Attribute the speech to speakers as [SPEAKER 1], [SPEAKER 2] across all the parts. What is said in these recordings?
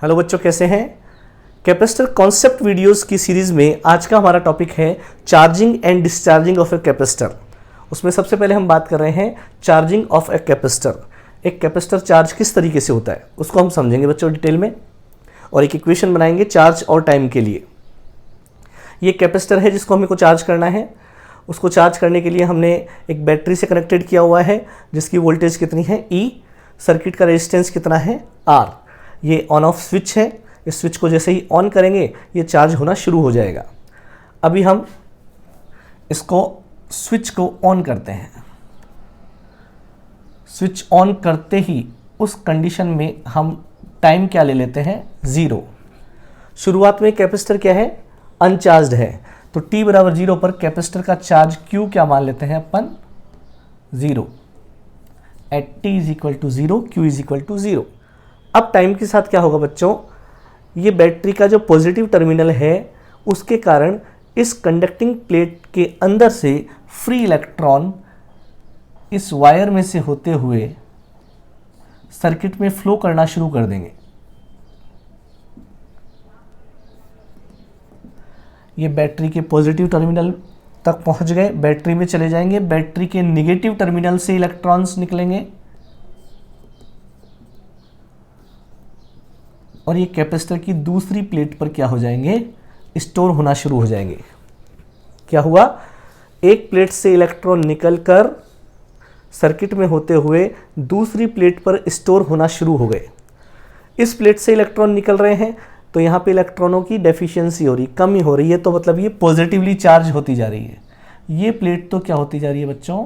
[SPEAKER 1] Hello बच्चों, कैसे हैं। कैपेसिटर कॉन्सेप्ट वीडियोस की सीरीज में आज का हमारा टॉपिक है charging and discharging of a capacitor. उसमें सबसे पहले हम बात कर रहे हैं चार्जिंग ऑफ ए कैपेसिटर। एक कैपेसिटर चार्ज किस तरीके से होता है उसको हम समझेंगे बच्चों डिटेल में, और एक इक्वेशन बनाएंगे चार्ज और टाइम के लिए। ये कैपेसिटर है जिसको हमें को चार्ज करना है। उसको चार्ज करने के लिए हमने एक बैटरी से कनेक्टेड किया हुआ है जिसकी वोल्टेज कितनी है E, सर्किट का रेजिस्टेंस कितना है R। ये ऑन ऑफ स्विच है, इस स्विच को जैसे ही ऑन करेंगे ये चार्ज होना शुरू हो जाएगा। अभी हम इसको स्विच को ऑन करते हैं। स्विच ऑन करते ही उस कंडीशन में हम टाइम क्या ले लेते हैं, 0। शुरुआत में कैपेसिटर क्या है, अनचार्ज्ड है, तो t बराबर 0 पर कैपेसिटर का चार्ज Q क्या मान लेते हैं अपन, 0। At t is equal to 0, Q is equal to 0। अब टाइम के साथ क्या होगा बच्चों, ये बैटरी का जो पॉजिटिव टर्मिनल है उसके कारण इस कंडक्टिंग प्लेट के अंदर से फ्री इलेक्ट्रॉन इस वायर में से होते हुए सर्किट में फ्लो करना शुरू कर देंगे। ये बैटरी के पॉजिटिव टर्मिनल तक पहुंच गए, बैटरी में चले जाएंगे। बैटरी के नेगेटिव टर्मिनल से इलेक्ट्रॉन्स निकलेंगे और ये कैपेसिटर की दूसरी प्लेट पर क्या हो जाएंगे, स्टोर होना शुरू हो जाएंगे। क्या हुआ, एक प्लेट से इलेक्ट्रॉन निकलकर सर्किट में होते हुए दूसरी प्लेट पर स्टोर होना शुरू हो गए। इस प्लेट से इलेक्ट्रॉन निकल रहे हैं तो यहाँ पे इलेक्ट्रॉनों की डेफिशिएंसी हो रही, कमी हो रही है, तो मतलब ये पॉजिटिवली चार्ज होती जा रही है। ये प्लेट तो क्या होती जा रही है बच्चों,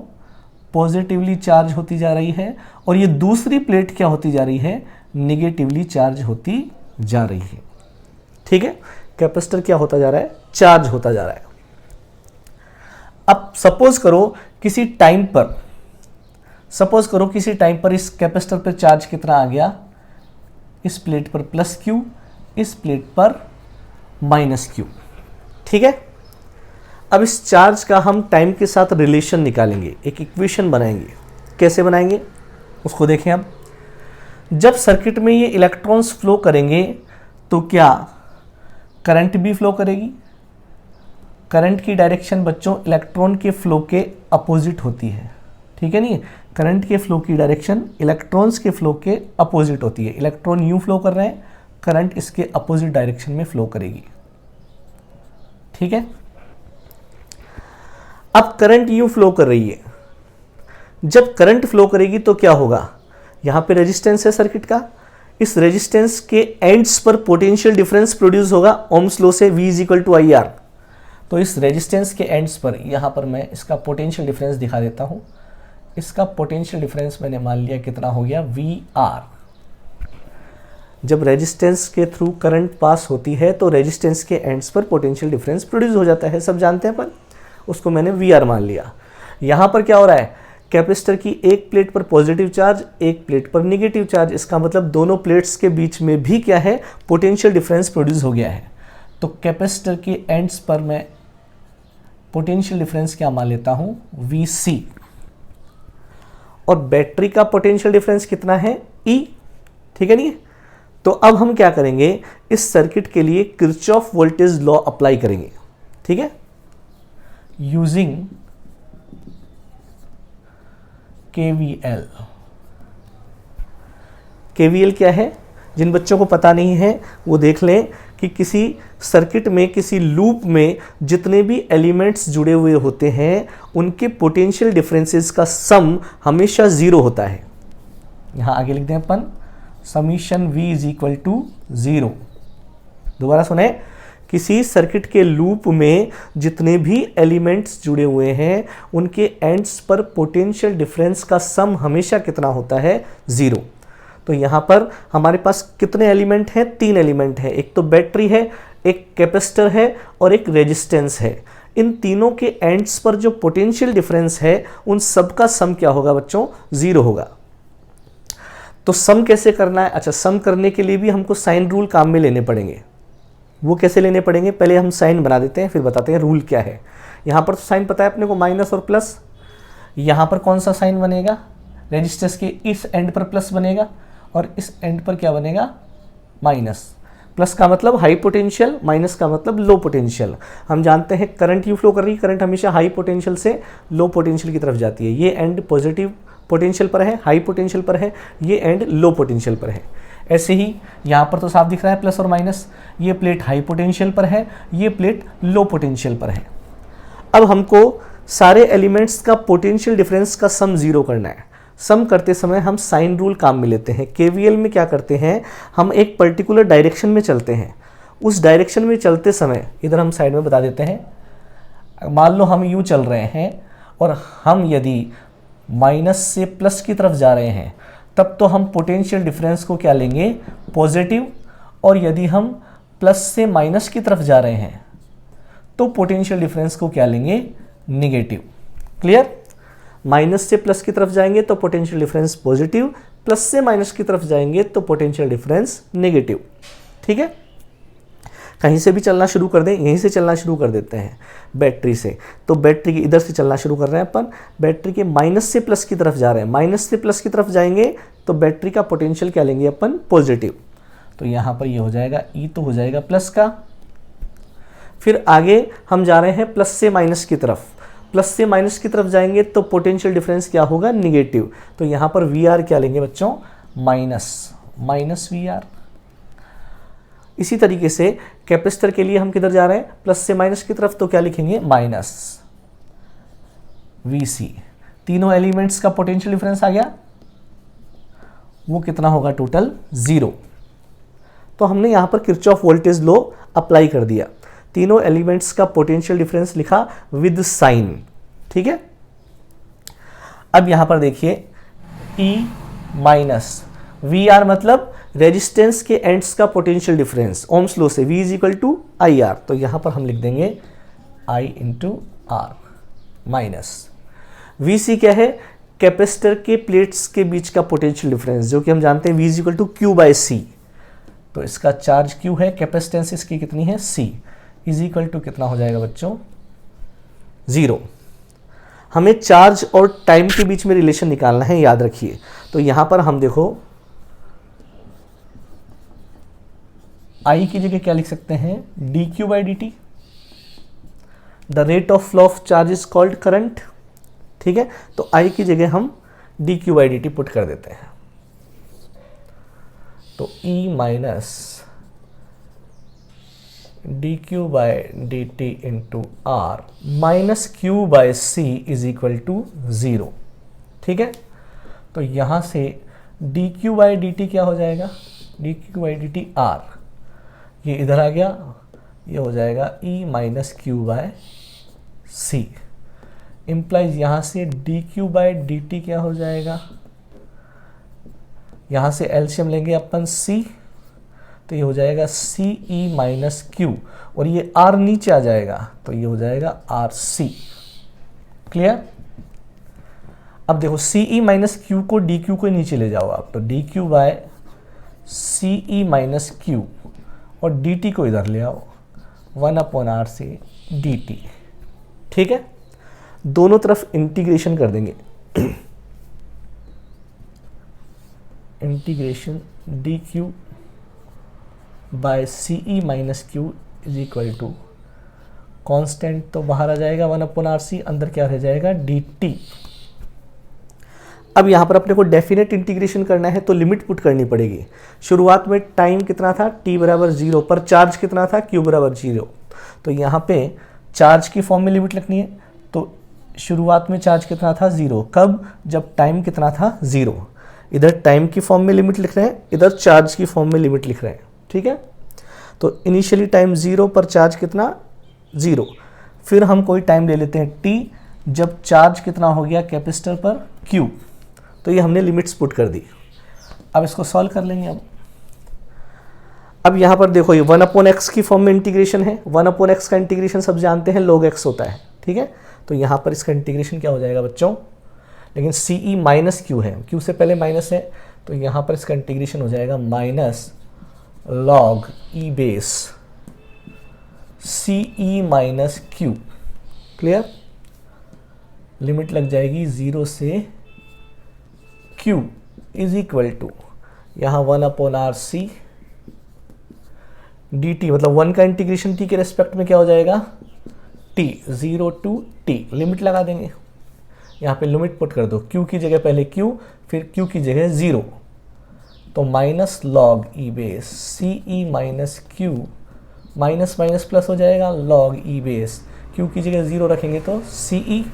[SPEAKER 1] पॉजिटिवली चार्ज होती जा रही है, और ये दूसरी प्लेट क्या होती जा रही है, निगेटिवली चार्ज होती जा रही है। ठीक है, कैपेसिटर क्या होता जा रहा है, चार्ज होता जा रहा है। अब सपोज करो किसी टाइम पर इस कैपेसिटर पर चार्ज कितना आ गया, इस प्लेट पर +Q, इस प्लेट पर -Q। ठीक है, अब इस चार्ज का हम टाइम के साथ रिलेशन निकालेंगे, एक इक्वेशन बनाएंगे। कैसे बनाएंगे उसको देखें। अब जब सर्किट में ये इलेक्ट्रॉन्स फ्लो करेंगे तो क्या करंट भी फ्लो करेगी। करंट की डायरेक्शन बच्चों इलेक्ट्रॉन के फ्लो के अपोजिट होती है। ठीक है, नहीं, करंट के फ्लो की डायरेक्शन इलेक्ट्रॉन्स के फ्लो के अपोजिट होती है। इलेक्ट्रॉन यूं फ्लो कर रहे हैं, करंट इसके अपोजिट डायरेक्शन में फ्लो करेगी। ठीक है, अब करंट यूं फ्लो कर रही है, जब करंट फ्लो करेगी तो क्या होगा, यहां पे रेजिस्टेंस है सर्किट का, इस रेजिस्टेंस के एंड्स पर पोटेंशियल डिफरेंस प्रोड्यूस होगा ओम्स लॉ से, V = IR। तो इस रेजिस्टेंस के एंड्स पर यहां पर मैं इसका पोटेंशियल डिफरेंस दिखा देता हूं। इसका पोटेंशियल डिफरेंस मैंने मान लिया कितना हो गया, VR। जब रेजिस्टेंस के थ्रू करंट पास होती है तो रेजिस्टेंस के एंड्स पर पोटेंशियल डिफरेंस प्रोड्यूस हो जाता है, सब जानते हैं, पर उसको मैंने VR मान लिया। यहां पर क्या हो रहा है, कैपेसिटर की एक प्लेट पर पॉजिटिव चार्ज, एक प्लेट पर नेगेटिव चार्ज, इसका मतलब दोनों प्लेट्स के बीच में भी क्या है, पोटेंशियल डिफरेंस प्रोड्यूस हो गया है। तो कैपेसिटर के एंड्स पर मैं पोटेंशियल डिफरेंस क्या मान लेता हूं, VC। और बैटरी का पोटेंशियल डिफरेंस कितना है, E। ठीक है, नहीं। तो अब हम क्या करेंगे, इस सर्किट के लिए किरचॉफ वोल्टेज लॉ अप्लाई करेंगे। ठीक है, यूजिंग KVL। KVL क्या है, जिन बच्चों को पता नहीं है वो देख लें कि किसी सर्किट में, किसी लूप में जितने भी एलिमेंट्स जुड़े हुए होते हैं उनके पोटेंशियल डिफरेंसेस का सम हमेशा 0 होता है। यहां आगे लिख दें अपन, समीशन V = 0। दोबारा सुने, किसी सर्किट के लूप में जितने भी एलिमेंट्स जुड़े हुए हैं उनके एंड्स पर पोटेंशियल डिफरेंस का सम हमेशा कितना होता है, 0। तो यहां पर हमारे पास कितने एलिमेंट हैं, 3 एलिमेंट हैं। एक तो बैटरी है, एक कैपेसिटर है और एक रेजिस्टेंस है। इन तीनों के एंड्स पर जो पोटेंशियल डिफरेंस है उन सब का सम क्या होगा बच्चों, 0 होगा। तो सम कैसे करना है, अच्छा, सम करने के लिए भी हमको साइन रूल काम में लेने पड़ेंगे। वो कैसे लेने पड़ेंगे, पहले हम साइन बना देते हैं फिर बताते हैं रूल क्या है। यहां पर तो साइन पता है अपने को, माइनस और प्लस। यहां पर कौन सा साइन बनेगा, रेजिस्टेंस के इस एंड पर प्लस बनेगा और इस एंड पर क्या बनेगा, माइनस, प्लस का मतलब हाई पोटेंशियल, माइनस का मतलब लो पोटेंशियल। हम जानते हैं करंट यू फ्लो कर रही है, करंट हमेशा हाई पोटेंशियल से लो पोटेंशियल की तरफ जाती है। ये एंड पॉजिटिव पोटेंशियल पर है, हाई पोटेंशियल पर है, ये एंड लो पोटेंशियल पर है। ऐसे ही यहाँ पर तो साफ दिख रहा है प्लस और माइनस, ये प्लेट हाई पोटेंशियल पर है, ये प्लेट लो पोटेंशियल पर है। अब हमको सारे एलिमेंट्स का पोटेंशियल डिफरेंस का सम जीरो करना है। सम करते समय हम साइन रूल काम में लेते हैं। केवीएल में क्या करते हैं, हम एक पर्टिकुलर डायरेक्शन में चलते हैं। उस डायरेक्शन में चलते समय इधर हम साइड में बता देते हैं, मान लो हम यूँ चल रहे हैं और हम यदि माइनस से प्लस की तरफ जा रहे हैं तब तो हम पोटेंशियल डिफरेंस को क्या लेंगे, पॉजिटिव, और यदि हम प्लस से माइनस की तरफ जा रहे हैं तो पोटेंशियल डिफरेंस को क्या लेंगे, निगेटिव। क्लियर? माइनस से प्लस की तरफ जाएंगे तो पोटेंशियल डिफरेंस पॉजिटिव, प्लस से माइनस की तरफ जाएंगे तो पोटेंशियल डिफरेंस नेगेटिव। ठीक है, कहीं से भी चलना शुरू कर दें, यहीं से चलना शुरू कर देते हैं बैटरी से, तो बैटरी के इधर से चलना शुरू कर रहे हैं अपन, बैटरी के माइनस से प्लस की तरफ जा रहे हैं, माइनस से प्लस की तरफ जाएंगे तो बैटरी का पोटेंशियल क्या लेंगे अपन, पॉजिटिव। तो यहाँ पर ये हो जाएगा ई, तो हो जाएगा प्लस का। फिर आगे हम जा रहे हैं प्लस से माइनस की तरफ, प्लस से माइनस की तरफ जाएंगे तो पोटेंशियल डिफरेंस क्या होगा, निगेटिव। तो यहाँ पर वी आर क्या लेंगे बच्चों, माइनस वी आर। इसी तरीके से कैपेसिटर के लिए हम किधर जा रहे हैं, प्लस से माइनस की तरफ, तो क्या लिखेंगे, माइनस वी सी। तीनों एलिमेंट्स का पोटेंशियल डिफरेंस आ गया, वो कितना होगा, टोटल 0। तो हमने यहां पर किरचॉफ वोल्टेज लॉ अप्लाई कर दिया, तीनों एलिमेंट्स का पोटेंशियल डिफरेंस लिखा विद साइन। ठीक है, अब यहां पर देखिए E माइनस वी आर मतलब रेजिस्टेंस के एंड्स का पोटेंशियल डिफरेंस, ओम्स लॉ से V is equal to I R. तो यहां पर हम लिख देंगे I into R minus V C क्या है, कैपेसिटर के प्लेट्स के बीच का पोटेंशियल डिफरेंस, जो कि हम जानते हैं V is equal to Q by C. तो इसका चार्ज Q है, कैपेसिटेंस इसकी कितनी है, C इज इक्वल टू कितना हो जाएगा बच्चों, 0। हमें चार्ज और टाइम के बीच में रिलेशन निकालना है, याद रखिए। तो यहां पर हम देखो I की जगह क्या लिख सकते हैं, d q by d t. The rate of flow of charge is called current. ठीक है, तो I की जगह हम d q by d t put कर देते हैं। तो E minus d q by d t into R minus q by C is equal to 0। ठीक है, तो यहां से d q by d t क्या हो जाएगा, d q by d T R, ये इधर आ गया, ये हो जाएगा E minus Q by C. Implies यहाँ से d q by d t क्या हो जाएगा, यहाँ से एलसीएम लेंगे अपन C, तो ये हो जाएगा सी ई माइनस क्यू, और ये R नीचे आ जाएगा तो ये हो जाएगा आर सी। क्लियर? अब देखो सी ई माइनस क्यू को डी क्यू को नीचे ले जाओ आप, तो D q by C E minus Q, और डी टी को इधर ले आओ, 1/r से डी टी। ठीक है, दोनों तरफ इंटीग्रेशन कर देंगे, integration d q by C E minus Q is equal to, constant तो बाहर आ जाएगा 1/r सी, अंदर क्या रह जाएगा, डी टी। अब यहाँ पर अपने को डेफिनेट इंटीग्रेशन करना है तो लिमिट पुट करनी पड़ेगी। शुरुआत में टाइम कितना था, t बराबर 0 पर चार्ज कितना था, q बराबर 0। तो यहाँ पे चार्ज की फॉर्म में लिमिट लिखनी है, तो शुरुआत में चार्ज कितना था, 0। कब, जब टाइम कितना था, 0। इधर टाइम की फॉर्म में लिमिट लिख रहे हैं, इधर चार्ज की फॉर्म में लिमिट लिख रहे हैं। ठीक है, तो इनिशियली टाइम 0 पर चार्ज कितना, 0। फिर हम कोई टाइम ले लेते हैं t, जब चार्ज कितना हो गया कैपेसिटर पर, q। तो ये हमने लिमिट्स पुट कर दी। अब इसको सॉल्व कर लेंगे। अब यहाँ पर देखो ये 1/x की फॉर्म में इंटीग्रेशन है, 1/x का इंटीग्रेशन सब जानते हैं log x होता है। ठीक है, तो यहाँ पर इसका इंटीग्रेशन क्या हो जाएगा बच्चों, लेकिन सी ई माइनस क्यू है, क्यू से पहले माइनस है, तो यहाँ पर इसका इंटीग्रेशन हो जाएगा माइनस log ई base C E minus Q. Clear? Limit लग जाएगी 0 से Q इज इक्वल टू यहाँ 1/r सी dt मतलब 1 का इंटीग्रेशन t के रेस्पेक्ट में क्या हो जाएगा, t, 0 to t, लिमिट लगा देंगे, यहाँ पे लिमिट पुट कर दो, q की जगह पहले q, फिर q की जगह 0, तो minus log e base C E minus Q, minus minus plus हो जाएगा, लॉग ई बेस q की जगह 0 रखेंगे तो C E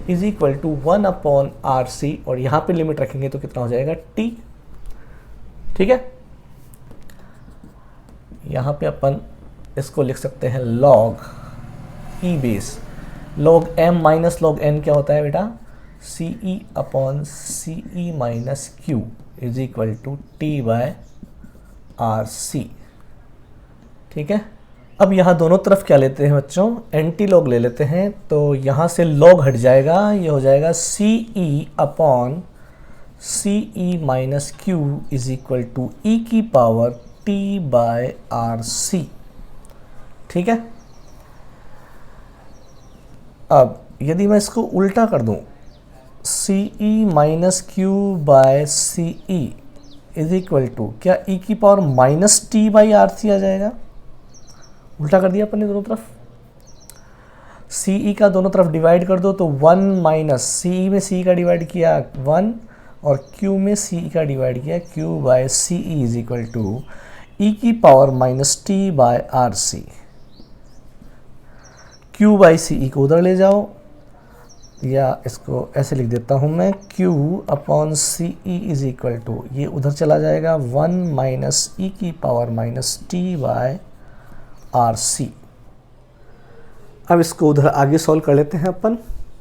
[SPEAKER 1] is equal to 1 upon R C, और यहाँ पे लिमिट रखेंगे तो कितना हो जाएगा t। ठीक है, यहाँ पे अपन इसको लिख सकते हैं log e base, log m minus log n क्या होता है बेटा, C E upon C E minus Q is equal to t by R C. ठीक है, अब यहाँ दोनों तरफ क्या लेते हैं बच्चों, एंटी लॉग ले लेते हैं, तो यहाँ से लॉग हट जाएगा, ये हो जाएगा C E upon C E minus Q is equal to e की power t by R C. ठीक है, अब यदि मैं इसको उल्टा कर दूं, C E minus Q by C E is equal to क्या ई की power minus t by R C आ जाएगा, उल्टा कर दिया अपन ने दोनों तरफ, सी ई का दोनों तरफ डिवाइड कर दो तो 1 माइनस सी ई में सी का डिवाइड किया 1 और क्यू में सी का डिवाइड किया Q by C E is equal to e की power minus t by R C. Q by C E को उधर ले जाओ, या इसको ऐसे लिख देता हूँ मैं, Q upon C E is equal to, ये उधर चला जाएगा 1 माइनस ई की power minus t by R C. अब इसको उधर आगे सॉल्व कर लेते हैं अपन।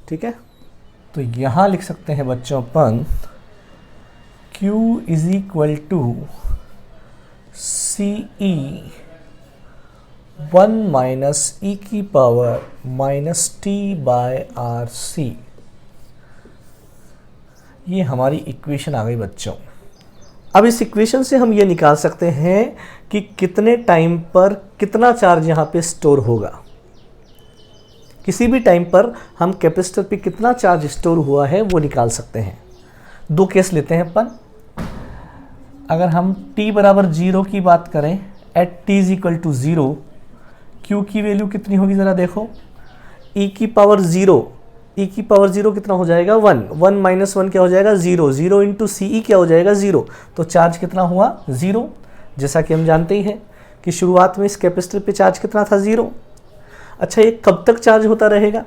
[SPEAKER 1] ठीक है, तो यहाँ लिख सकते हैं बच्चों अपन Q is equal to C E 1 minus e की power minus t by R C. ये हमारी इक्वेशन आ गई बच्चों। अब इस इक्वेशन से हम ये निकाल सकते हैं कि कितने टाइम पर कितना चार्ज यहाँ पे स्टोर होगा। किसी भी टाइम पर हम कैपेसिटर पे कितना चार्ज स्टोर हुआ है वो निकाल सकते हैं। दो केस लेते हैं अपन। अगर हम t बराबर 0 की बात करें, at t is equal to 0, q की वैल्यू कितनी होगी ज़रा देखो, e की पावर 0, e की पावर 0 कितना हो जाएगा 1, 1 माइनस 1 क्या हो जाएगा 0, 0 इंटू सी ई क्या हो जाएगा 0, तो चार्ज कितना हुआ 0। जैसा कि हम जानते ही हैं कि शुरुआत में इस कैपेसिटर पे चार्ज कितना था 0। अच्छा, ये कब तक चार्ज होता रहेगा,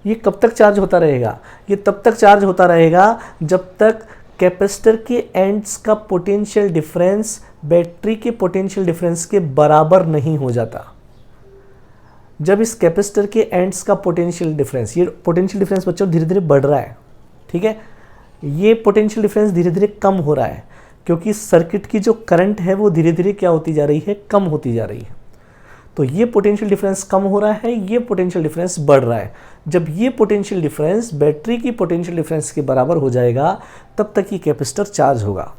[SPEAKER 1] ये कब तक चार्ज होता रहेगा, ये तब तक चार्ज होता रहेगा जब तक कैपेसिटर के एंड्स का पोटेंशियल डिफरेंस बैटरी के पोटेंशियल डिफरेंस के बराबर नहीं हो जाता। जब इस कैपेसिटर के एंड्स का पोटेंशियल डिफरेंस, ये पोटेंशियल डिफरेंस बच्चों धीरे धीरे बढ़ रहा है, ठीक है, ये पोटेंशियल डिफरेंस धीरे धीरे कम हो रहा है क्योंकि सर्किट की जो करंट है वो धीरे धीरे क्या होती जा रही है, कम होती जा रही है। तो ये पोटेंशियल डिफरेंस कम हो रहा है, ये पोटेंशियल डिफरेंस बढ़ रहा है। जब ये पोटेंशियल डिफरेंस बैटरी की पोटेंशियल डिफरेंस के बराबर हो जाएगा तब तक ये कैपेसिटर चार्ज होगा,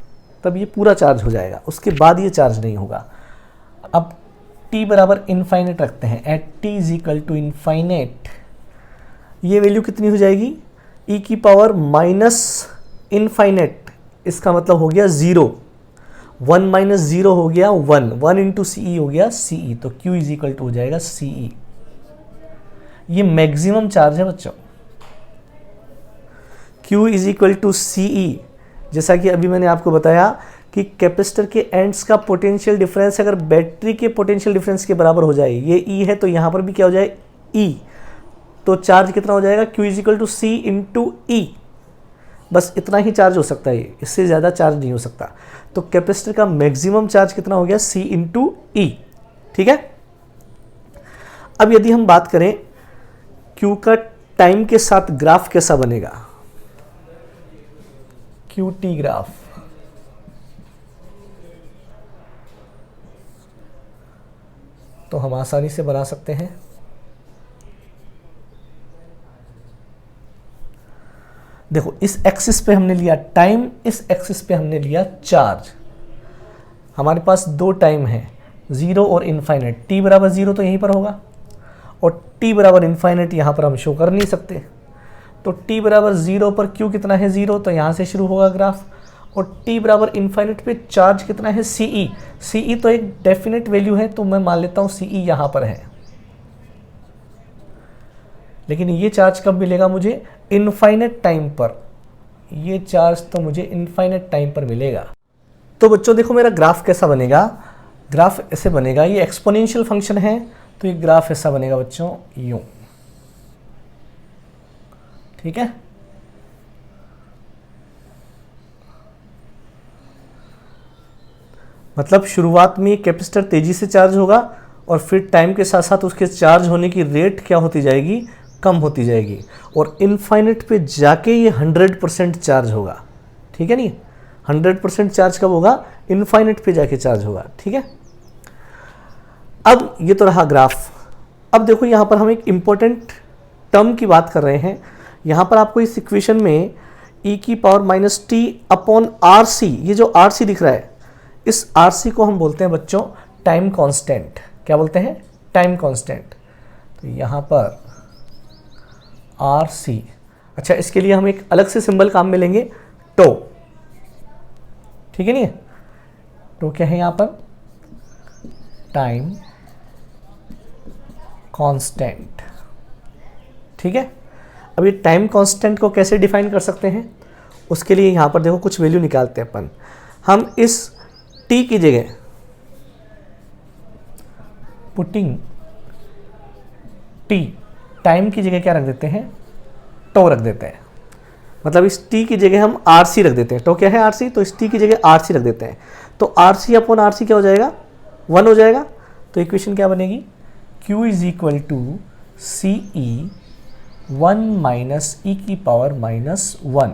[SPEAKER 1] तब ये पूरा चार्ज हो जाएगा, उसके बाद ये चार्ज नहीं होगा। अब t बराबर इनफाइनेट रखते हैं, at t is equal to infinite, ये वैल्यू कितनी हो जाएगी, e की पावर माइनस इनफाइनेट, इसका मतलब हो गया 0, 1 माइनस 0 हो गया 1, 1 इंटू सी ई हो गया सी ई, तो q इज इक्वल टू हो जाएगा सी ई। ये मैक्सिमम चार्ज है बच्चों, q is equal to C ई। जैसा कि अभी मैंने आपको बताया कि कैपेसिटर के एंड्स का पोटेंशियल डिफरेंस अगर बैटरी के पोटेंशियल डिफरेंस के बराबर हो जाए, ये E है तो यहाँ पर भी क्या हो जाए E, तो चार्ज कितना हो जाएगा Q is equal to C into E. बस इतना ही चार्ज हो सकता है, इससे ज़्यादा चार्ज नहीं हो सकता। तो कैपेसिटर का मैक्सिमम चार्ज कितना हो गया, C इंटू ई। ठीक है, अब यदि हम बात करें Q का टाइम के साथ ग्राफ कैसा बनेगा, QT ग्राफ, तो हम आसानी से बना सकते हैं। देखो, इस एक्सिस पे हमने लिया टाइम, इस एक्सिस पे हमने लिया चार्ज। हमारे पास दो टाइम है, 0 और इनफाइनाइट। t बराबर 0 तो यहीं पर होगा और t बराबर इनफाइनाइट यहाँ पर हम शो कर नहीं सकते। तो t बराबर 0 पर q कितना है 0, तो यहाँ से शुरू होगा ग्राफ, और t बराबर इन्फाइनाइट पे चार्ज कितना है CE। CE तो एक डेफिनेट वैल्यू है, तो मैं मान लेता हूँ CE यहाँ पर है। लेकिन ये चार्ज कब मिलेगा मुझे? इनफाइनाइट टाइम पर। ये चार्ज तो मुझे इनफाइनाइट टाइम पर मिलेगा। तो बच्चों देखो मेरा ग्राफ कैसा बनेगा। ग्राफ ऐसे बनेगा, ये एक्सपोनेंशियल फंक्शन है तो ये ग्राफ ऐसा बनेगा बच्चों, यूं। ठीक है, मतलब शुरुआत में कैपेसिटर तेजी से चार्ज होगा और फिर टाइम के साथ साथ उसके चार्ज होने की रेट क्या होती जाएगी? कम होती जाएगी, और इनफाइनाइट पे जाके ये 100% चार्ज होगा। ठीक है, नहीं 100% चार्ज कब होगा? इनफाइनाइट पे जाके चार्ज होगा। ठीक है, अब ये तो रहा ग्राफ। अब देखो यहाँ पर हम एक इंपॉर्टेंट टर्म की बात कर रहे हैं। यहाँ पर आपको इस इक्वेशन में e की power minus t upon R C, ये जो आर सी दिख रहा है, इस आर सी को हम बोलते हैं बच्चों टाइम कांस्टेंट। क्या बोलते हैं? Time constant. तो यहाँ पर आर सी, अच्छा इसके लिए हम एक अलग से सिंबल काम में लेंगे, टो। ठीक है, नहीं टो क्या है यहाँ पर? Time constant. ठीक है, अब ये टाइम कांस्टेंट को कैसे डिफाइन कर सकते हैं? उसके लिए यहाँ पर देखो कुछ वैल्यू निकालते हैं अपन। हम इस t की जगह पुटिंग t, टाइम की जगह क्या रख देते हैं? टो रख देते हैं। मतलब इस t की जगह हम rc रख देते हैं। टो क्या है? rc। तो इस t की जगह rc रख देते हैं। तो rc अपॉन rc क्या हो जाएगा? 1 हो जाएगा। तो इक्वेशन क्या बनेगी? q is equal to C E 1 minus e की पावर माइनस 1।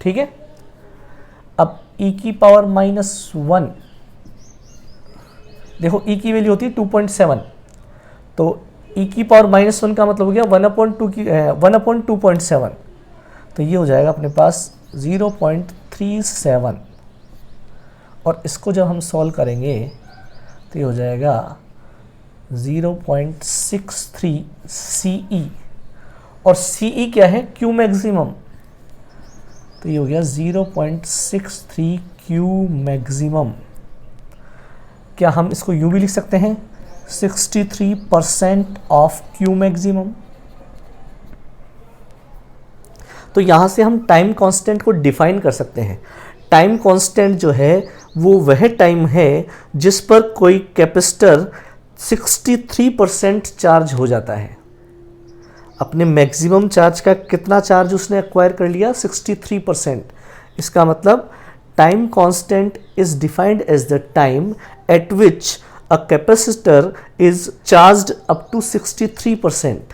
[SPEAKER 1] ठीक है, अब e की पावर माइनस 1, देखो e की वैल्यू होती है 2.7, तो e की पावर माइनस 1 का मतलब हो गया 1/2.7, तो ये हो जाएगा अपने पास 0.37। और इसको जब हम सॉल्व करेंगे तो ये हो जाएगा 0.63 CE, और CE क्या है? Q maximum. तो ये हो गया 0.63 Q मैक्सिमम। क्या हम इसको यूं भी लिख सकते हैं? 63% ऑफ Q मैक्सिमम। तो यहां से हम टाइम कांस्टेंट को डिफाइन कर सकते हैं। टाइम कांस्टेंट जो है वो वह टाइम है जिस पर कोई कैपेसिटर 63% चार्ज हो जाता है। अपने मैक्सिमम चार्ज का कितना चार्ज उसने एक्वायर कर लिया? 63%। इसका मतलब time constant is defined as the time at which a capacitor is charged up to 63%।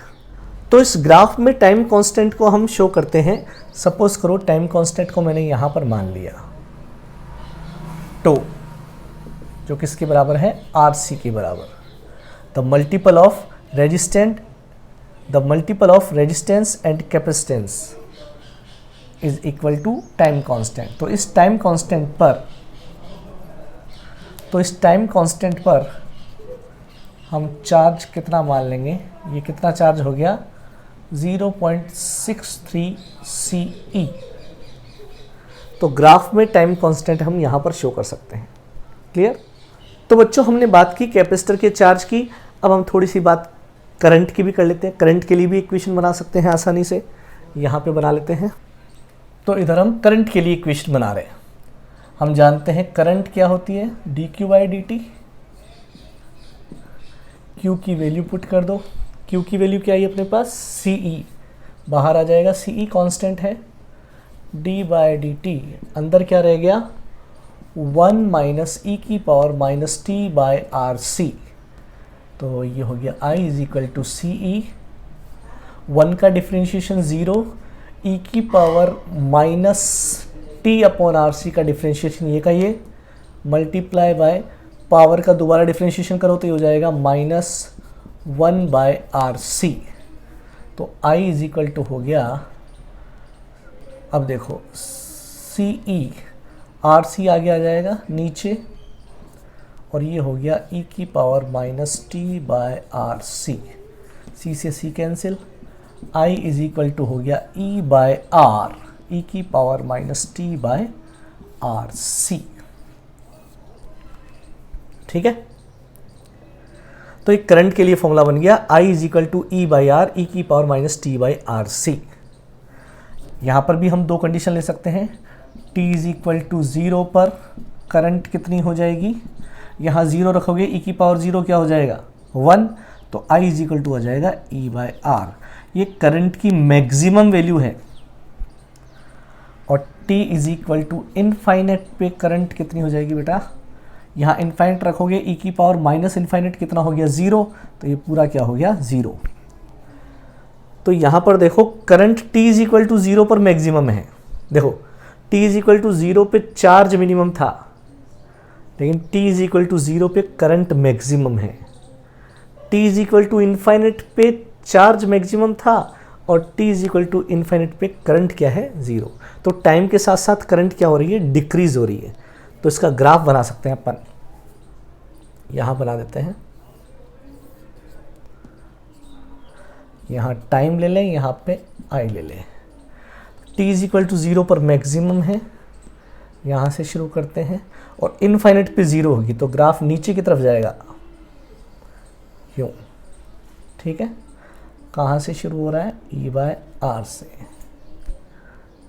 [SPEAKER 1] तो इस ग्राफ में टाइम कांस्टेंट को हम शो करते हैं। सपोज करो टाइम कांस्टेंट को मैंने यहां पर मान लिया टो, जो किसके बराबर है? RC के बराबर। The multiple of resistance and capacitance is equal to time constant. तो इस टाइम कांस्टेंट पर हम चार्ज कितना मान लेंगे? ये कितना चार्ज हो गया? 0.63 CE। तो ग्राफ में टाइम कांस्टेंट हम यहाँ पर शो कर सकते हैं। क्लियर? तो बच्चों हमने बात की कैपेसिटर के चार्ज की, अब हम थोड़ी सी बात करंट की भी कर लेते हैं। करंट के लिए भी इक्वेशन बना सकते हैं आसानी से, यहाँ पे बना लेते हैं। तो इधर हम करंट के लिए इक्वेशन बना रहे हैं। हम जानते हैं करंट क्या होती है? dq/dt। Q की वैल्यू पुट कर दो। Q की वैल्यू क्या है अपने पास? CE बाहर आ जाएगा, CE कांस्टेंट है। d/dt अंदर क्या रह गया? 1 माइनस ई की पावर माइनस t/RC। तो ये हो गया I is equal to CE, 1 का डिफ्रेंशिएशन 0, e की पावर माइनस t/RC का डिफ्रेंशिएशन ये का ये, मल्टीप्लाई बाय पावर का दोबारा डिफ्रेंशिएशन करो तो ये हो जाएगा -1/RC। तो I इज इक्वल टू हो गया, अब देखो CE, RC आगे आ जाएगा नीचे, और ये हो गया e की पावर माइनस t/RC। C से C cancel, I is equal to हो गया E/R, e की power minus t/RC। Are C. ठीक है, तो एक करंट के लिए फॉर्मूला बन गया I is equal to E by R e की power minus t by R C. यहां पर भी हम दो कंडीशन ले सकते हैं। t इज इक्वल टू 0 पर करंट कितनी हो जाएगी, यहां 0 रखोगे e की पावर 0 क्या हो जाएगा 1, तो I इज इक्वल टू आ जाएगा e बाई आर। ये करंट की मैक्सिमम वैल्यू है। और t is equal to infinite पे करंट कितनी हो जाएगी बेटा, यहाँ इनफाइनेट रखोगे e की पावर माइनस इनफाइनेट कितना हो गया 0, तो ये पूरा क्या हो गया 0। तो यहाँ पर देखो current t is equal to 0 पर मैक्सिमम है। देखो t इज इक्वल टू 0 पे चार्ज मिनिमम था, लेकिन t इज इक्वल टू 0 पे करंट मैक्सिमम है। t is equal to infinite पे चार्ज मैक्सिमम था और t is equal to infinite पे करंट क्या है 0। तो टाइम के साथ साथ करंट क्या हो रही है, डिक्रीज हो रही है। तो इसका ग्राफ बना सकते हैं अपन, यहां बना देते हैं। यहां टाइम ले लें, यहां पे आई ले लें। t इज इक्वल टू 0 पर मैक्सिमम है, यहां से शुरू करते हैं और इनफाइनेट पे 0 होगी तो ग्राफ नीचे की तरफ जाएगा यूं। ठीक है, कहां से शुरू हो रहा है e बाय आर से।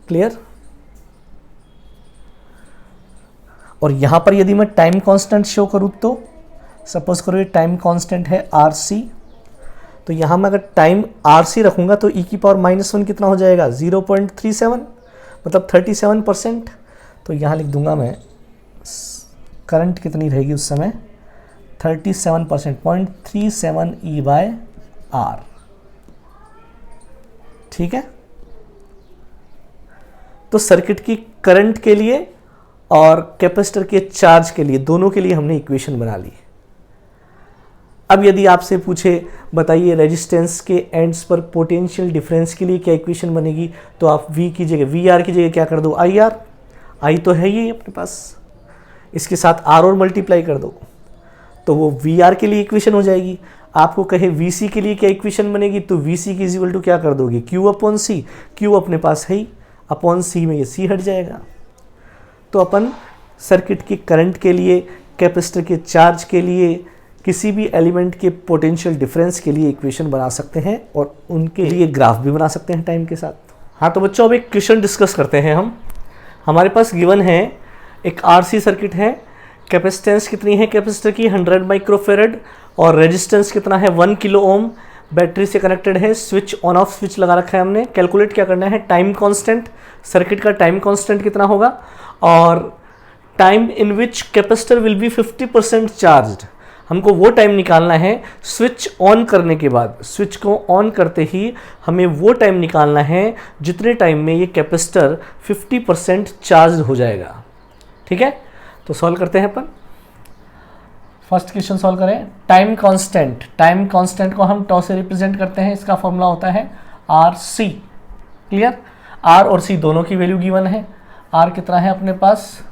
[SPEAKER 1] क्लियर। और यहां पर यदि मैं टाइम कांस्टेंट शो करूं तो सपोज करो ये टाइम कांस्टेंट है आर सी, तो यहां मैं अगर टाइम आर सी रखूंगा तो e की पावर -1 कितना हो जाएगा 0.37, मतलब 37%। तो यहां लिख दूंगा मैं करंट कितनी रहेगी उस समय 37%, 0.37 e बाय आर। ठीक है, तो सर्किट की करंट के लिए और कैपेसिटर के चार्ज के लिए, दोनों के लिए हमने इक्वेशन बना ली। अब यदि आपसे पूछे बताइए रेजिस्टेंस के एंड्स पर पोटेंशियल डिफरेंस के लिए क्या इक्वेशन बनेगी, तो आप V की जगह VR की जगह क्या कर दो IR, I तो है ही अपने पास, इसके साथ R और मल्टीप्लाई कर दो तो वो VR के लिए इक्वेशन हो जाएगी। आपको कहे VC के लिए क्या इक्वेशन बनेगी, तो VC की इक्वल टू क्या कर दोगे Q अपॉन C, Q अपने पास है ही, अपॉन C में ये C हट जाएगा। तो अपन सर्किट की करंट के लिए, कैपेसिटर के चार्ज के लिए, किसी भी एलिमेंट के पोटेंशियल डिफरेंस के लिए इक्वेशन बना सकते हैं और उनके लिए ग्राफ भी बना सकते हैं टाइम के साथ। हाँ, तो बच्चों अब एक क्वेश्चन डिस्कस करते हैं हम। हमारे पास गिवन है एक RC सर्किट है, कैपेसिटेंस कितनी है कैपेसिटर की 100 माइक्रोफेरेड और रेजिस्टेंस कितना है 1 किलो ओम, बैटरी से कनेक्टेड है, स्विच ऑन ऑफ स्विच लगा रखा है हमने। कैलकुलेट क्या करना है, टाइम कांस्टेंट, सर्किट का टाइम कांस्टेंट कितना होगा और time in which capacitor will be 50% charged. हमको वो टाइम निकालना है स्विच ऑन करने के बाद, स्विच को ऑन करते ही हमें वो टाइम निकालना है जितने टाइम में ये कैपेसिटर 50% चार्ज हो जाएगा। ठीक है, तो सॉल्व करते हैं अपन। फर्स्ट क्वेश्चन सॉल्व करें। टाइम कांस्टेंट, टाइम कांस्टेंट को हम टॉ से रिप्रेजेंट करते हैं, इसका फॉर्मूला होता है आर सी। क्लियर, आर और सी दोनों की वैल्यू गिवन है। आर कितना है अपने पास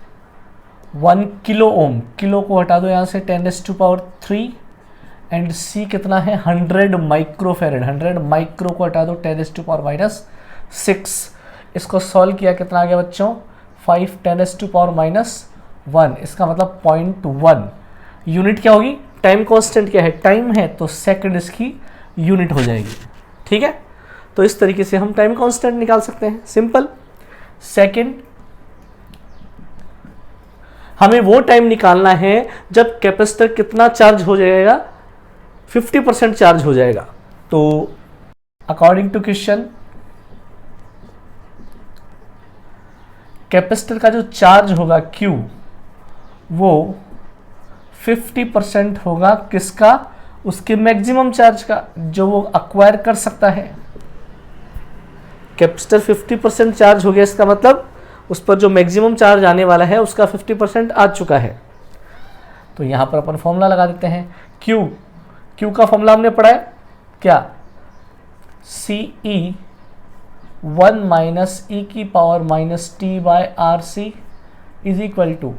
[SPEAKER 1] 1 किलो ओम, किलो को हटा दो यहाँ से 10⁻³ एंड सी कितना है 100 माइक्रोफेरेड, 100 माइक्रो को हटा दो 10⁻⁻6। इसको सॉल्व किया कितना आ गया बच्चों 5 10⁻⁻1, इसका मतलब 0.1। यूनिट क्या होगी, टाइम कांस्टेंट क्या है, टाइम है तो सेकंड इसकी यूनिट हो जाएगी। ठीक है, तो इस तरीके से हम टाइम कांस्टेंट निकाल सकते हैं, सिंपल। सेकंड, हमें वो टाइम निकालना है जब कैपेसिटर कितना चार्ज हो जाएगा 50% चार्ज हो जाएगा। तो अकॉर्डिंग टू क्वेश्चन कैपेसिटर का जो चार्ज होगा Q वो 50% होगा किसका, उसके मैक्सिमम चार्ज का जो वो अक्वायर कर सकता है। कैपेसिटर 50% चार्ज हो गया, इसका मतलब उस पर जो मैक्सिमम चार्ज आने वाला है उसका 50% आ चुका है। तो यहां पर अपन फॉर्मूला लगा देते हैं। Q का फॉर्मूला हमने पढ़ा है क्या, CE 1 माइनस e की power minus t by R C is equal to,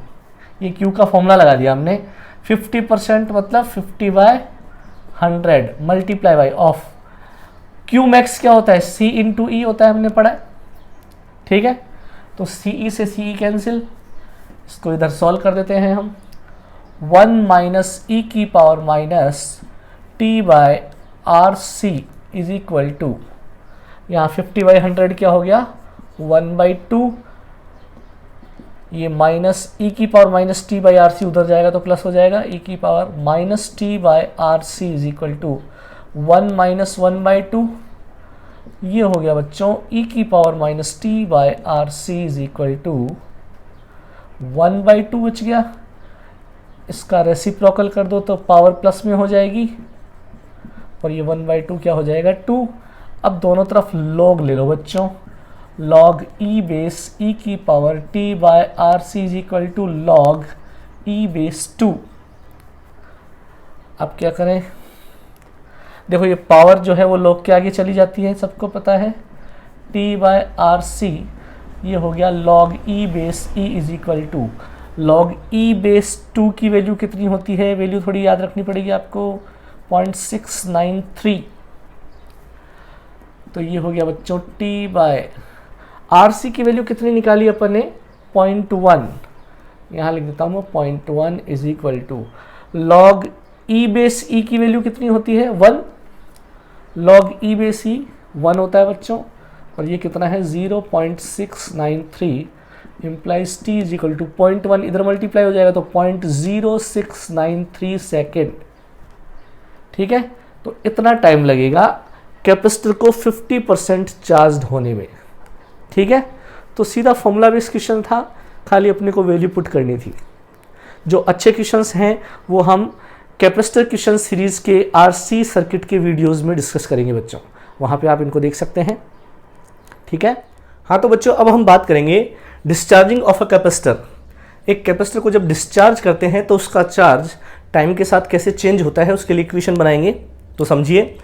[SPEAKER 1] ये Q का फॉर्मूला लगा दिया हमने, 50% मतलब 50/100 multiply by of Q max क्या होता है C इंटू ई होता है, हमने पढ़ा है। ठीक है, तो CE से CE कैंसिल, इसको इधर सॉल्व कर देते हैं हम। 1 माइनस ई की power minus t by R C is equal to, यहाँ 50/100 क्या हो गया 1/2, ये माइनस ई की power minus t by R C उधर जाएगा तो प्लस हो जाएगा, ई की power minus t by R C is equal to 1 minus 1/2, ये हो गया बच्चों ई की power minus t by R C is equal to 1/2 बच गया। इसका रेसिप्रोकल कर दो तो पावर प्लस में हो जाएगी और ये 1/2 क्या हो जाएगा 2। अब दोनों तरफ लॉग ले लो बच्चों, लॉग ई बेस ई की power t by R C is equal to log e base 2। अब क्या करें, देखो ये पावर जो है वो लॉग के आगे चली जाती है, सबको पता है, टी बाय आर सी, ये हो गया log e base e is equal to log e base 2 की वैल्यू कितनी होती है, वैल्यू थोड़ी याद रखनी पड़ेगी आपको, 0.693। तो ये हो गया बच्चों टी बाय आर सी की वैल्यू कितनी निकाली अपन ने 0.1, यहाँ लिख देता हूँ 0.1 is equal to log e base e की वैल्यू कितनी होती है 1, लॉग ई बेस ई 1 होता है बच्चों, और ये कितना है 0.693 implies t is equal to 0.1, इधर मल्टीप्लाई हो जाएगा तो 0.0693 सेकेंड। ठीक है, तो इतना टाइम लगेगा कैपेसिटर को 50% चार्ज होने में। ठीक है, तो सीधा फॉर्मूला बेस्ड क्वेश्चन था, खाली अपने को वैल्यू पुट करनी थी। जो अच्छे क्वेश्चंस हैं वो हम कैपेसिटर क्वेश्चन सीरीज के आरसी सर्किट के वीडियोस में डिस्कस करेंगे बच्चों, वहाँ पे आप इनको देख सकते हैं। ठीक है, हाँ तो बच्चों अब हम बात करेंगे डिस्चार्जिंग ऑफ अ कैपेसिटर। एक कैपेसिटर को जब डिस्चार्ज करते हैं तो उसका चार्ज टाइम के साथ कैसे चेंज होता है उसके लिए इक्वेशन बनाएंगे। तो समझिए,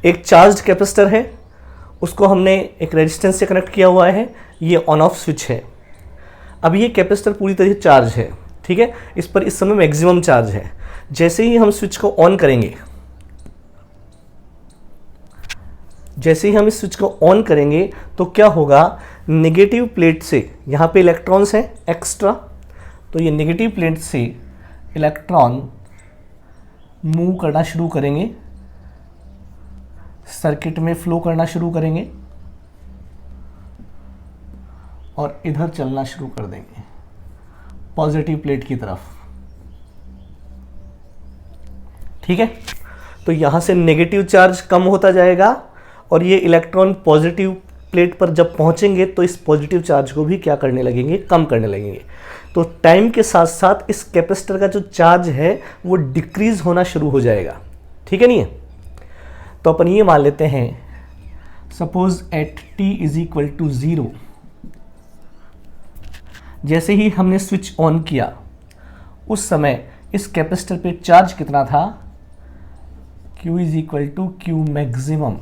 [SPEAKER 1] एक चार्ज्ड कैपेसिटर है, उसको हमने एक रेजिस्टेंस से कनेक्ट किया हुआ है, ये ऑन ऑफ स्विच है। अब ये कैपेसिटर पूरी तरह से चार्ज है, ठीक है, इस पर इस समय मैक्सिमम चार्ज है। जैसे ही हम स्विच को ऑन करेंगे, जैसे ही हम इस स्विच को ऑन करेंगे तो क्या होगा, नेगेटिव प्लेट से, यहाँ पे इलेक्ट्रॉन्स हैं एक्स्ट्रा, तो ये नेगेटिव प्लेट से इलेक्ट्रॉन मूव करना शुरू करेंगे, सर्किट में फ्लो करना शुरू करेंगे और इधर चलना शुरू कर देंगे पॉजिटिव प्लेट की तरफ। ठीक है, तो यहाँ से नेगेटिव चार्ज कम होता जाएगा और ये इलेक्ट्रॉन पॉजिटिव प्लेट पर जब पहुंचेंगे तो इस पॉजिटिव चार्ज को भी क्या करने लगेंगे, कम करने लगेंगे। तो टाइम के साथ साथ इस कैपेसिटर का जो चार्ज है वो डिक्रीज होना शुरू हो जाएगा। ठीक है नहीं है, तो अपन ये मान लेते हैं suppose at t is equal to 0, जैसे ही हमने स्विच ऑन किया उस समय इस कैपेसिटर पे चार्ज कितना था, Q is equal to Q maximum,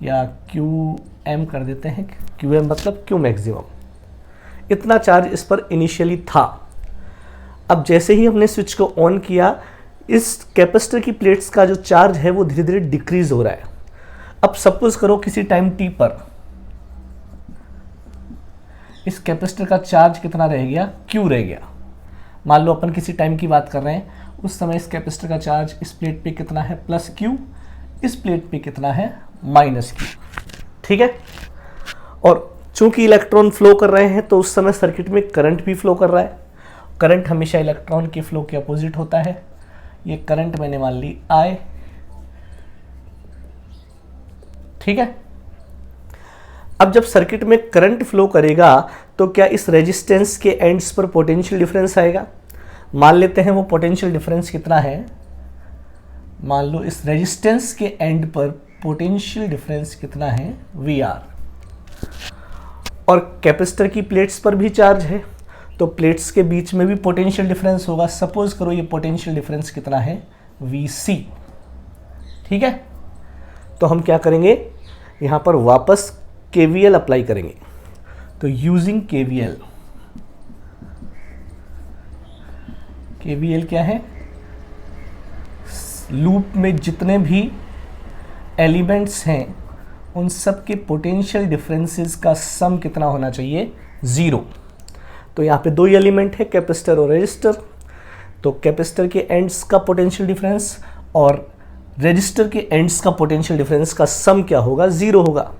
[SPEAKER 1] या QM कर देते हैं, QM मतलब Q मैक्सिमम। इतना चार्ज इस पर इनिशियली था। अब जैसे ही हमने स्विच को ऑन किया, इस कैपेसिटर की प्लेट्स का जो चार्ज है वो धीरे धीरे डिक्रीज हो रहा है। अब सपोज करो किसी टाइम t पर इस कैपेसिटर का चार्ज कितना रह गया, Q रह गया। मान लो अपन किसी टाइम की बात कर रहे हैं, उस समय इस कैपेसिटर का चार्ज इस प्लेट पे कितना है +Q, इस प्लेट पे कितना है -Q। ठीक है, और चूंकि इलेक्ट्रॉन फ्लो कर रहे हैं तो उस समय सर्किट में करंट भी फ्लो कर रहा है। करंट हमेशा इलेक्ट्रॉन के फ्लो के अपोजिट होता है। ये करंट मैंने मान ली I। ठीक है, अब जब सर्किट में करंट फ्लो करेगा तो क्या इस रेजिस्टेंस के एंड्स पर पोटेंशियल डिफरेंस आएगा। मान लेते हैं वो पोटेंशियल डिफरेंस कितना है, मान लो इस रेजिस्टेंस के एंड पर पोटेंशियल डिफरेंस कितना है VR, और कैपेसिटर की प्लेट्स पर भी चार्ज है तो प्लेट्स के बीच में भी पोटेंशियल डिफरेंस होगा। सपोज करो ये पोटेंशियल डिफरेंस कितना है VC। ठीक है, तो हम क्या करेंगे, यहाँ पर वापस KVL अप्लाई करेंगे। तो यूजिंग KVL, KVL क्या है, लूप में जितने भी एलिमेंट्स हैं उन सब के पोटेंशियल डिफरेंसेस का सम कितना होना चाहिए, 0। तो यहाँ पे दो ही एलिमेंट है, कैपेसिटर और रेजिस्टर। तो कैपेसिटर के एंड्स का पोटेंशियल डिफरेंस और रेजिस्टर के एंड्स का पोटेंशियल डिफरेंस का सम क्या होगा, 0 होगा।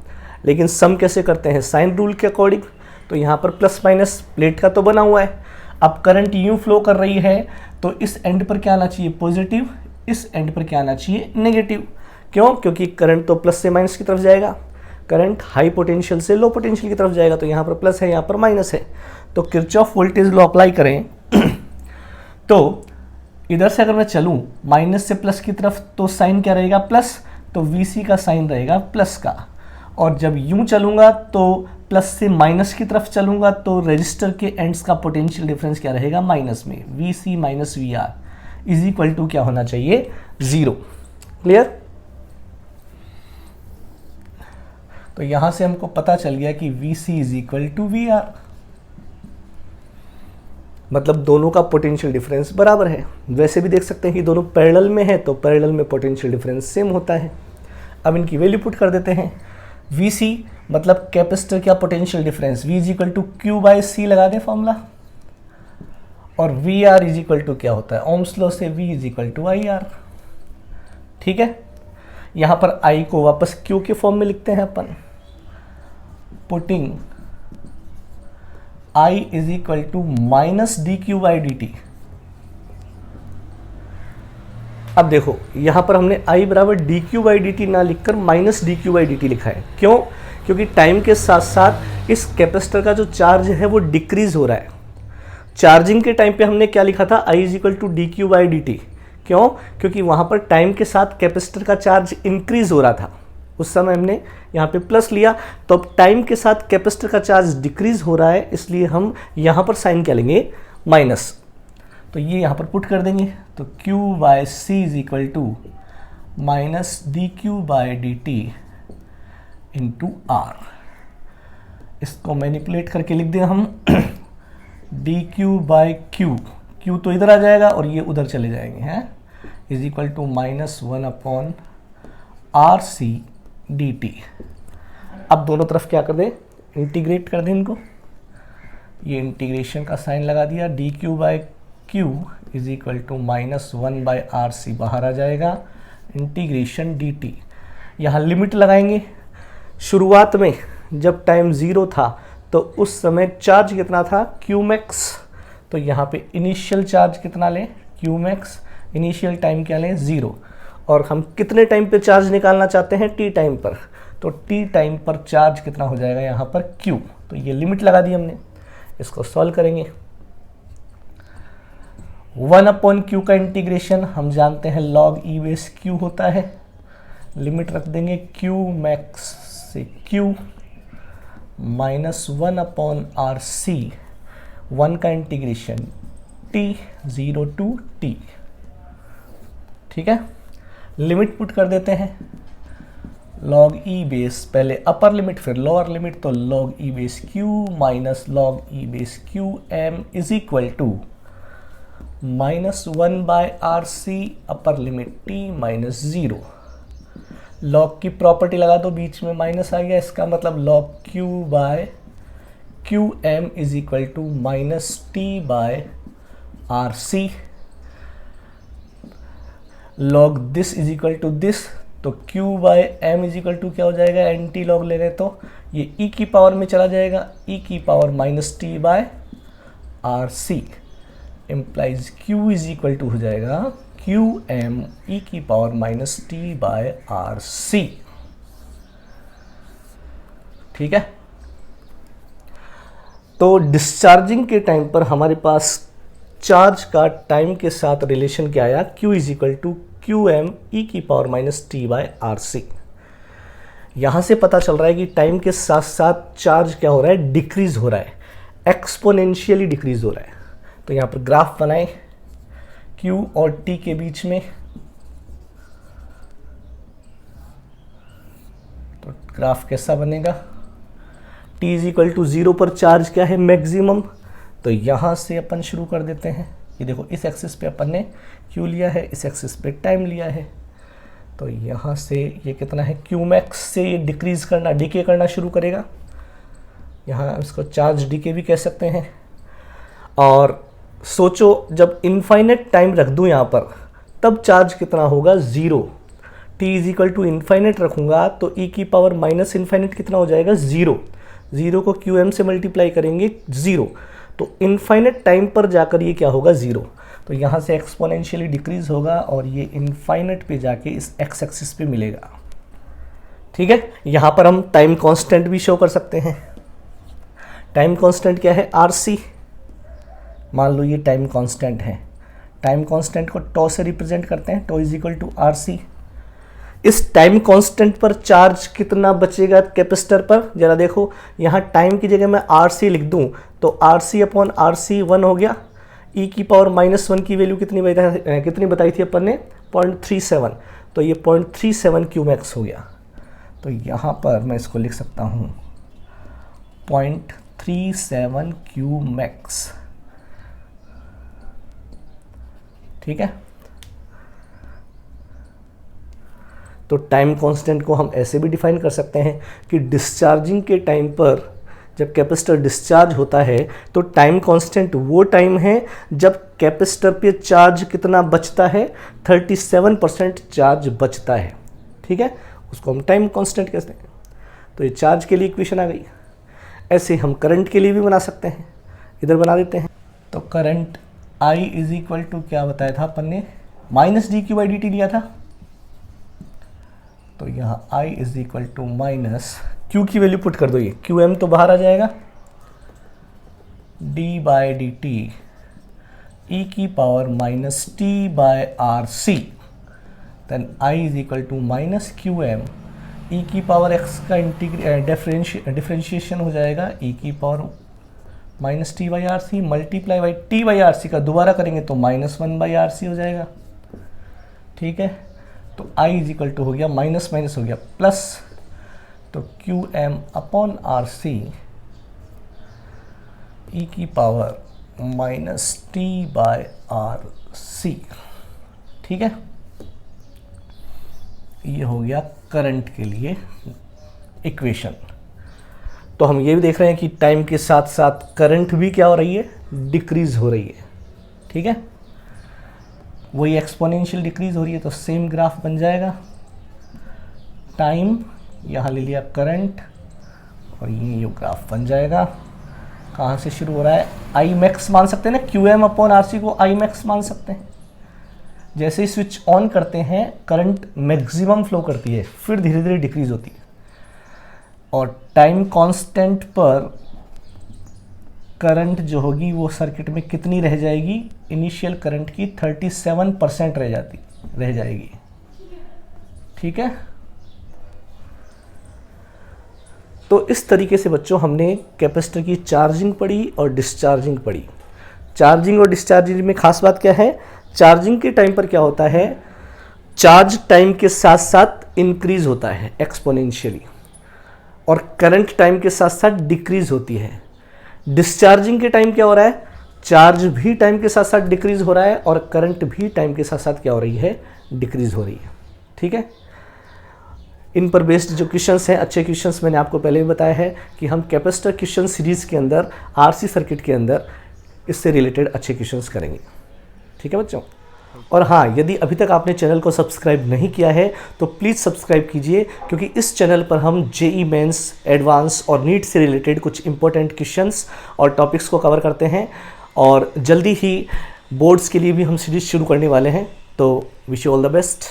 [SPEAKER 1] लेकिन सम कैसे करते हैं, साइन रूल के अकॉर्डिंग। तो यहाँ पर प्लस माइनस प्लेट का तो बना हुआ है, अब करंट यूँ फ्लो कर रही है तो इस एंड पर क्या आना चाहिए, पॉजिटिव, इस एंड पर क्या आना चाहिए, नेगेटिव। क्यों, क्योंकि करंट तो प्लस से माइनस की तरफ जाएगा, करंट हाई पोटेंशियल से लो पोटेंशियल की तरफ जाएगा। तो यहाँ पर प्लस है, यहाँ पर माइनस है। तो किरचॉफ वोल्टेज लॉ अप्लाई करें तो इधर से अगर मैं चलूँ माइनस से प्लस की तरफ तो साइन क्या रहेगा, प्लस, तो VC का साइन रहेगा प्लस का। और जब यूं चलूँगा तो प्लस से माइनस की तरफ चलूँगा तो रेजिस्टर के एंड्स का पोटेंशियल डिफरेंस क्या रहेगा, माइनस में, VC minus VR is equal to क्या होना चाहिए, 0। क्लियर। तो यहां से हमको पता चल गया कि VC is equal to VR, मतलब दोनों का पोटेंशियल डिफरेंस बराबर है। वैसे भी देख सकते हैं कि दोनों पैरेलल में है तो पैरेलल में पोटेंशियल डिफरेंस सेम होता है। अब इनकी वैल्यू पुट कर देते हैं। VC मतलब कैपेसिटर क्या potential difference, V is equal to Q by C लगा दें फॉर्मूला, और VR इज इक्वल टू क्या होता है, ओम्स लॉ से V is equal to IR। ठीक है, यहां पर I को वापस Q के फॉर्म में लिखते हैं अपन, putting I is equal to minus DQ by DT। अब देखो यहां पर हमने I बराबर DQ बाई DT ना लिखकर माइनस DQ बाई DT लिखा है। क्यों, क्योंकि टाइम के साथ साथ इस कैपेसिटर का जो चार्ज है वो डिक्रीज हो रहा है। चार्जिंग के टाइम पे हमने क्या लिखा था, I is equal to DQ by DT। क्यों, क्योंकि वहां पर टाइम के साथ कैपेसिटर का चार्ज इंक्रीज हो रहा था, उस समय हमने यहाँ पे प्लस लिया। तो अब टाइम के साथ कैपेसिटर का चार्ज डिक्रीज हो रहा है, इसलिए हम यहाँ पर साइन क्या लेंगे, माइनस। तो ये यहाँ पर पुट कर देंगे, तो Q by C is equal to minus DQ by DT into R। इसको मैनिपुलेट करके लिख दें हम DQ बाय Q, Q तो इधर आ जाएगा और ये उधर चले जाएंगे हैं, is equal to minus 1 upon RC dt। अब दोनों तरफ क्या कर दें, इंटीग्रेट कर दें इनको, ये इंटीग्रेशन का साइन लगा दिया, DQ by Q is equal to minus 1 by RC बाहर आ जाएगा, इंटीग्रेशन dt। यहाँ लिमिट लगाएंगे। शुरुआत में जब टाइम 0 था तो उस समय चार्ज कितना था, Qmax। तो यहाँ पे इनिशियल चार्ज कितना लें, Qmax, इनिशियल टाइम क्या लें, 0। और हम कितने टाइम पे चार्ज निकालना चाहते हैं, T टाइम पर। तो T टाइम पर चार्ज कितना हो जाएगा यहाँ पर, Q। तो ये लिमिट लगा दी हमने, इसको सॉल्व करेंगे। 1 अपॉन Q का इंटीग्रेशन हम जानते हैं log E बेस Q होता है। लिमिट रख देंगे Qmax से Q माइनस 1 अपॉन RC, 1 का इंटीग्रेशन T 0 टू T। ठीक है, लिमिट पुट कर देते हैं, log E बेस, पहले अपर लिमिट फिर लोअर लिमिट, तो log E base Q minus log E base Q m is equal to minus 1 by RC upper limit T minus 0। log की property लगा दो, बीच में माइनस आ गया, इसका मतलब log Q by Qm is equal to minus T by RC। log this is equal to this, तो Q by M is equal to क्या हो जाएगा, एंटी लॉग ले रहे तो ये e की पावर में चला जाएगा, e की power minus T by RC implies Q is equal to हो जाएगा QM e की power minus T by RC। ठीक है, तो डिस्चार्जिंग के टाइम पर हमारे पास चार्ज का टाइम के साथ रिलेशन क्या आया, Q is equal to QM e की power minus T by RC। यहां से पता चल रहा है कि टाइम के साथ साथ चार्ज क्या हो रहा है, डिक्रीज हो रहा है, एक्सपोनेंशियली डिक्रीज हो रहा है। तो यहां पर ग्राफ बनाएं Q और T के बीच में, तो ग्राफ कैसा बनेगा, T इज इक्वल टू 0 पर चार्ज क्या है, मैक्सिमम। तो यहाँ से अपन शुरू कर देते हैं, ये देखो इस एक्सिस पे अपन ने Q लिया है, इस एक्सिस पे टाइम लिया है। तो यहाँ से ये कितना है, Qmax से ये डिक्रीज करना, डीके करना शुरू करेगा। यहाँ इसको चार्ज डीके भी कह सकते हैं। और सोचो जब इनफाइनेट टाइम रख दूं यहाँ पर तब चार्ज कितना होगा, zero. t is equal to infinite रखूँगा तो e की पावर माइनस इनफाइनेट कितना हो जाएगा, ज़ीरो। ज़ीरो को QM से मल्टीप्लाई करेंगे, ज़ीरो। तो इनफाइनेट टाइम पर जाकर ये क्या होगा, ज़ीरो। तो यहाँ से एक्सपोनेंशियली डिक्रीज होगा और ये इनफाइनेट पे जाके इस एक्स एक्सिस पे मिलेगा। ठीक है, यहाँ पर हम टाइम कांस्टेंट भी शो कर सकते हैं। टाइम कांस्टेंट क्या है, RC। मान लो ये टाइम कांस्टेंट है। टाइम कांस्टेंट को टॉ से रिप्रेजेंट करते हैं, tau is equal to RC। इस टाइम कांस्टेंट पर चार्ज कितना बचेगा कैपेसिटर पर, जरा देखो। यहाँ टाइम की जगह मैं RC लिख दूं तो RC अपॉन RC 1 हो गया। e की पावर -1 की वैल्यू कितनी बताई थी अपन ने, 0.37। तो ये 0.37 Qmax हो गया। तो यहाँ पर मैं इसको लिख सकता हूँ 0.37 Qmax। ठीक है, तो टाइम कांस्टेंट को हम ऐसे भी डिफाइन कर सकते हैं कि डिस्चार्जिंग के टाइम पर जब कैपेसिटर डिस्चार्ज होता है तो टाइम कांस्टेंट वो टाइम है जब कैपेसिटर पे चार्ज कितना बचता है, 37% चार्ज बचता है। ठीक है, उसको हम टाइम कांस्टेंट कहते हैं। तो ये चार्ज के लिए इक्वेशन आ गई। ऐसे हम करंट के लिए भी बना सकते हैं, इधर बना देते हैं। तो current I is equal to क्या बताया था अपन ने, -dq/dt लिया था। तो यहाँ I is equal to minus Q की वैल्यू पुट कर दो, ये QM तो बाहर आ जाएगा, d/dt e की power -t/RC। Then I is equal to minus QM e की पावर x का डिफरेंशिएशन हो जाएगा, e की power -t/RC multiply by t/RC का दोबारा करेंगे तो -1/RC हो जाएगा। ठीक है, तो I इज इक्वल टू हो गया माइनस माइनस हो गया प्लस, तो QM अपॉन RC e की पावर -t/RC। ठीक है, ये हो गया करंट के लिए इक्वेशन। तो हम ये भी देख रहे हैं कि टाइम के साथ साथ करंट भी क्या हो रही है, डिक्रीज हो रही है। ठीक है, वही एक्सपोनेंशियल डिक्रीज हो रही है, तो सेम ग्राफ बन जाएगा। टाइम यहाँ ले लिया करंट और ये ग्राफ बन जाएगा। कहाँ से शुरू हो रहा है, आई मैक्स मान सकते हैं ना, QM अपॉन RC को आई मैक्स मान सकते हैं। जैसे ही स्विच ऑन करते हैं करंट मैक्सिमम फ्लो करती है, फिर धीरे धीरे डिक्रीज होती है। और टाइम कांस्टेंट पर करंट जो होगी वो सर्किट में कितनी रह जाएगी, इनिशियल करंट की 37% रह जाएगी। ठीक है, तो इस तरीके से बच्चों हमने कैपेसिटर की चार्जिंग पढ़ी और डिस्चार्जिंग पढ़ी। चार्जिंग और डिस्चार्जिंग में खास बात क्या है, चार्जिंग के टाइम पर क्या होता है, चार्ज टाइम के साथ साथ इंक्रीज होता है एक्सपोनेंशियली, और करंट टाइम के साथ साथ डिक्रीज होती है। डिस्चार्जिंग के टाइम क्या हो रहा है, चार्ज भी टाइम के साथ साथ डिक्रीज हो रहा है और करंट भी टाइम के साथ साथ क्या हो रही है, डिक्रीज हो रही है। ठीक है, इन पर बेस्ड जो क्वेश्चंस हैं, अच्छे क्वेश्चंस मैंने आपको पहले भी बताया है कि हम कैपेसिटर क्वेश्चन सीरीज़ के अंदर RC सर्किट के अंदर इससे रिलेटेड अच्छे क्वेश्चंस करेंगे। ठीक है बच्चों, और हाँ, यदि अभी तक आपने चैनल को सब्सक्राइब नहीं किया है तो प्लीज़ सब्सक्राइब कीजिए, क्योंकि इस चैनल पर हम JEE मेंस, एडवांस और नीट से रिलेटेड कुछ इंपॉर्टेंट क्वेश्चंस और टॉपिक्स को कवर करते हैं, और जल्दी ही बोर्ड्स के लिए भी हम सीरीज शुरू करने वाले हैं। तो wish you all the best.